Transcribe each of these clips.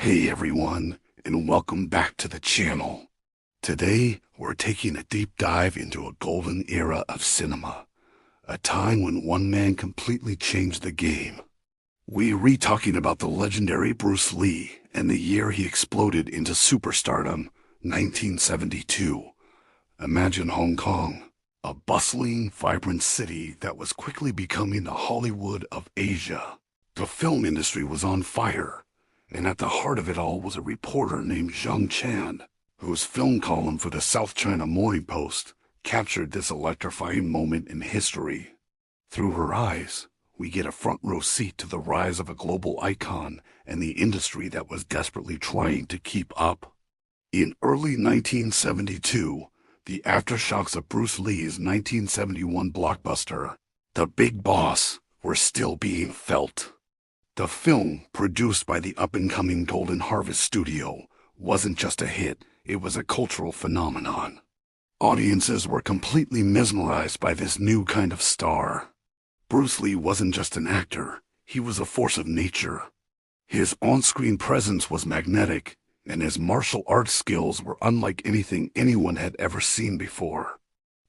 Hey everyone, and welcome back to the channel. Today, we're taking a deep dive into a golden era of cinema, a time when one man completely changed the game. We're talking about the legendary Bruce Lee and the year he exploded into superstardom, 1972. Imagine Hong Kong, a bustling, vibrant city that was quickly becoming the Hollywood of Asia. The film industry was on fire, and at the heart of it all was a reporter named Zhang Chan, whose film column for the South China Morning Post captured this electrifying moment in history. Through her eyes, we get a front-row seat to the rise of a global icon and the industry that was desperately trying to keep up. In early 1972, the aftershocks of Bruce Lee's 1971 blockbuster, The Big Boss, were still being felt. The film, produced by the up-and-coming Golden Harvest studio, wasn't just a hit, it was a cultural phenomenon. Audiences were completely mesmerized by this new kind of star. Bruce Lee wasn't just an actor, he was a force of nature. His on-screen presence was magnetic, and his martial arts skills were unlike anything anyone had ever seen before.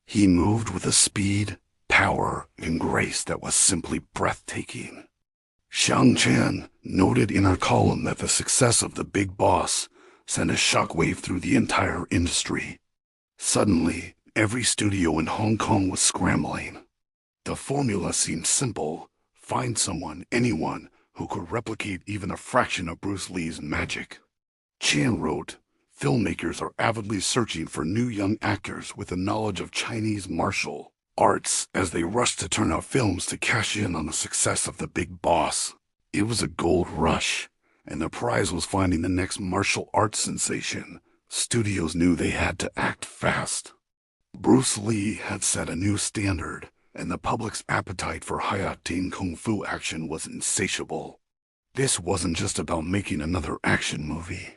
He moved with a speed, power, and grace that was simply breathtaking. Zhang Chan noted in her column that the success of The Big Boss sent a shockwave through the entire industry. Suddenly, every studio in Hong Kong was scrambling. The formula seemed simple: find someone, anyone, who could replicate even a fraction of Bruce Lee's magic. Chan wrote, "Filmmakers are avidly searching for new young actors with a knowledge of Chinese martial arts as they rush to turn out films to cash in on the success of The Big Boss." It was a gold rush, and the prize was finding the next martial arts sensation. Studios knew they had to act fast. Bruce Lee had set a new standard, and the public's appetite for high-octane kung fu action was insatiable. This wasn't just about making another action movie.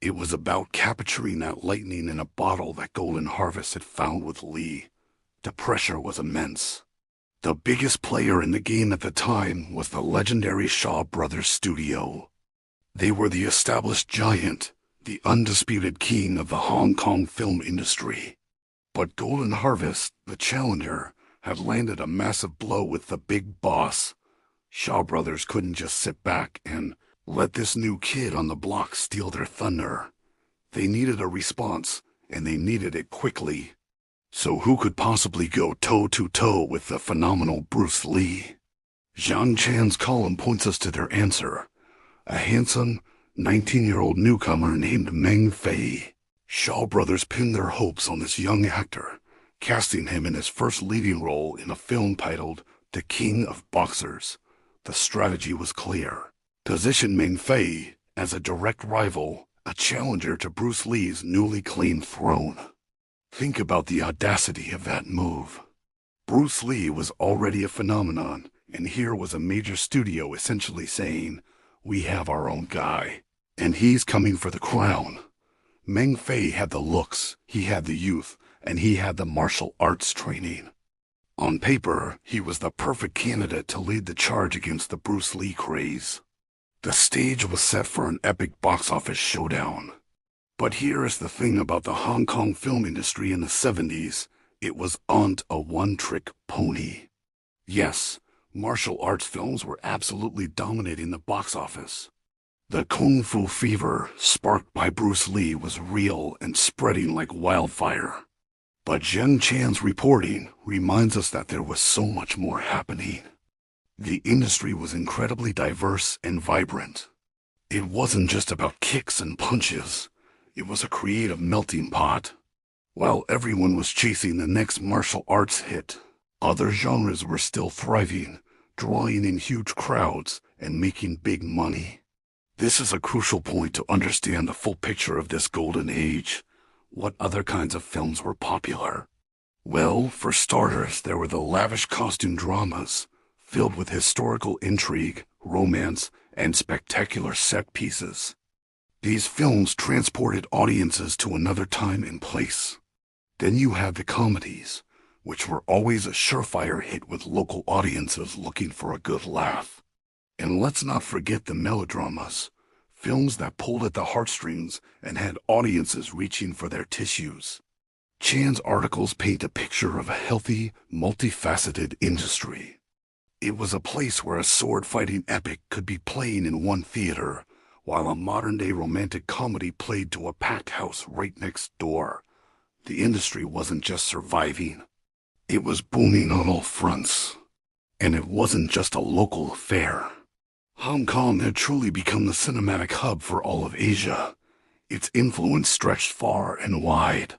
It was about capturing that lightning in a bottle that Golden Harvest had found with Lee. The pressure was immense. The biggest player in the game at the time was the legendary Shaw Brothers studio. They were the established giant, the undisputed king of the Hong Kong film industry. But Golden Harvest, the challenger, had landed a massive blow with The Big Boss. Shaw Brothers couldn't just sit back and let this new kid on the block steal their thunder. They needed a response, and they needed it quickly. So who could possibly go toe-to-toe with the phenomenal Bruce Lee? Zhang Chan's column points us to their answer: a handsome, 19-year-old newcomer named Meng Fei. Shaw Brothers pinned their hopes on this young actor, casting him in his first leading role in a film titled The King of Boxers. The strategy was clear: position Meng Fei as a direct rival, a challenger to Bruce Lee's newly claimed throne. Think about the audacity of that move. Bruce Lee was already a phenomenon, and here was a major studio essentially saying, "We have our own guy, and he's coming for the crown." Meng Fei had the looks, he had the youth, and he had the martial arts training. On paper, he was the perfect candidate to lead the charge against the Bruce Lee craze. The stage was set for an epic box office showdown. But here is the thing about the Hong Kong film industry in the 70s. It wasn't a one-trick pony. Yes, martial arts films were absolutely dominating the box office. The kung fu fever sparked by Bruce Lee was real and spreading like wildfire. But Zhang Chan's reporting reminds us that there was so much more happening. The industry was incredibly diverse and vibrant. It wasn't just about kicks and punches. It was a creative melting pot. While everyone was chasing the next martial arts hit, other genres were still thriving, drawing in huge crowds and making big money. This is a crucial point to understand the full picture of this golden age. What other kinds of films were popular? Well, for starters, there were the lavish costume dramas, filled with historical intrigue, romance, and spectacular set pieces. These films transported audiences to another time and place. Then you have the comedies, which were always a surefire hit with local audiences looking for a good laugh. And let's not forget the melodramas, Films that pulled at the heartstrings and had audiences reaching for their tissues. Chan's articles paint a picture of a healthy, multifaceted industry. It was a place where a sword-fighting epic could be playing in one theater, while a modern-day romantic comedy played to a packed house right next door. The industry wasn't just surviving. It was booming on all fronts. And it wasn't just a local affair. Hong Kong had truly become the cinematic hub for all of Asia. Its influence stretched far and wide.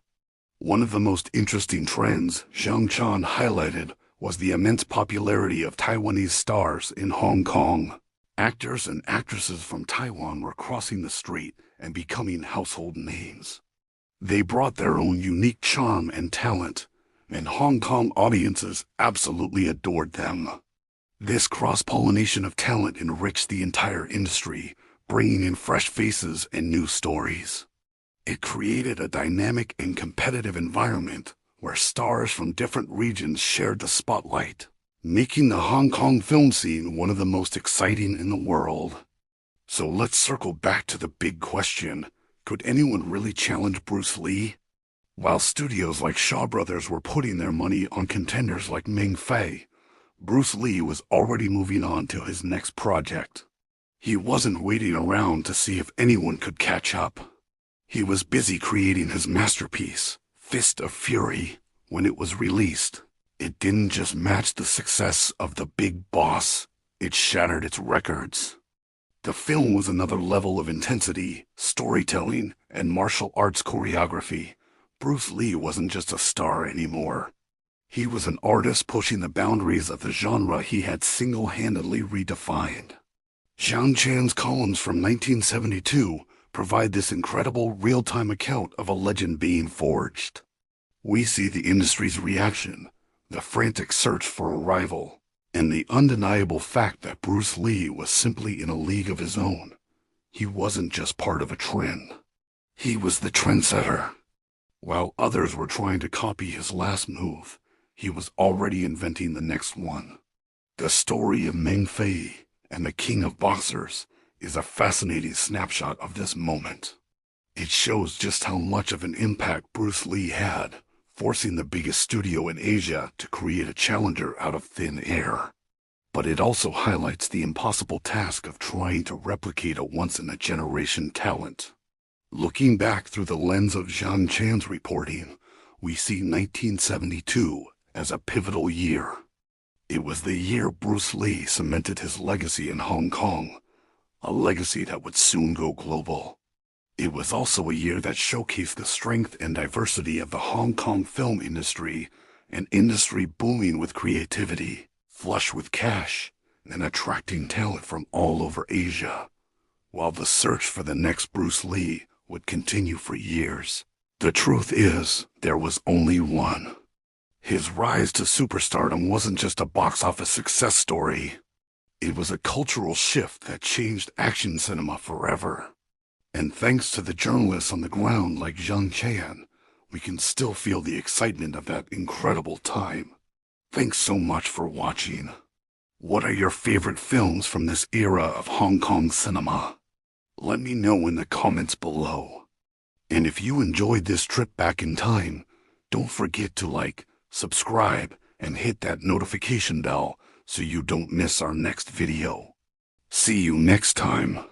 One of the most interesting trends Zhang Chan highlighted was the immense popularity of Taiwanese stars in Hong Kong. Actors and actresses from Taiwan were crossing the street and becoming household names. They brought their own unique charm and talent, and Hong Kong audiences absolutely adored them. This cross-pollination of talent enriched the entire industry, bringing in fresh faces and new stories. It created a dynamic and competitive environment where stars from different regions shared the spotlight, making the Hong Kong film scene one of the most exciting in the world. So let's circle back to the big question: could anyone really challenge Bruce Lee? While studios like Shaw Brothers were putting their money on contenders like Ming Fei, Bruce Lee was already moving on to his next project. He wasn't waiting around to see if anyone could catch up. He was busy creating his masterpiece, Fist of Fury. When it was released, it didn't just match the success of The Big Boss, it shattered its records. The film was another level of intensity, storytelling, and martial arts choreography. Bruce Lee wasn't just a star anymore. He was an artist pushing the boundaries of the genre he had single-handedly redefined. Zhang Chan's columns from 1972 provide this incredible real-time account of a legend being forged. We see the industry's reaction, the frantic search for a rival, and the undeniable fact that Bruce Lee was simply in a league of his own. He wasn't just part of a trend. He was the trendsetter. While others were trying to copy his last move, he was already inventing the next one. The story of Ming Fei and the King of Boxers is a fascinating snapshot of this moment. It shows just how much of an impact Bruce Lee had, forcing the biggest studio in Asia to create a challenger out of thin air. But it also highlights the impossible task of trying to replicate a once-in-a-generation talent. Looking back through the lens of Zhang Chan's reporting, we see 1972 as a pivotal year. It was the year Bruce Lee cemented his legacy in Hong Kong, a legacy that would soon go global. It was also a year that showcased the strength and diversity of the Hong Kong film industry, an industry booming with creativity, flush with cash, and attracting talent from all over Asia. While the search for the next Bruce Lee would continue for years, the truth is there was only one. His rise to superstardom wasn't just a box office success story. It was a cultural shift that changed action cinema forever. And thanks to the journalists on the ground like Zhang Chan, we can still feel the excitement of that incredible time. Thanks so much for watching. What are your favorite films from this era of Hong Kong cinema? Let me know in the comments below. And if you enjoyed this trip back in time, don't forget to like, subscribe, and hit that notification bell so you don't miss our next video. See you next time.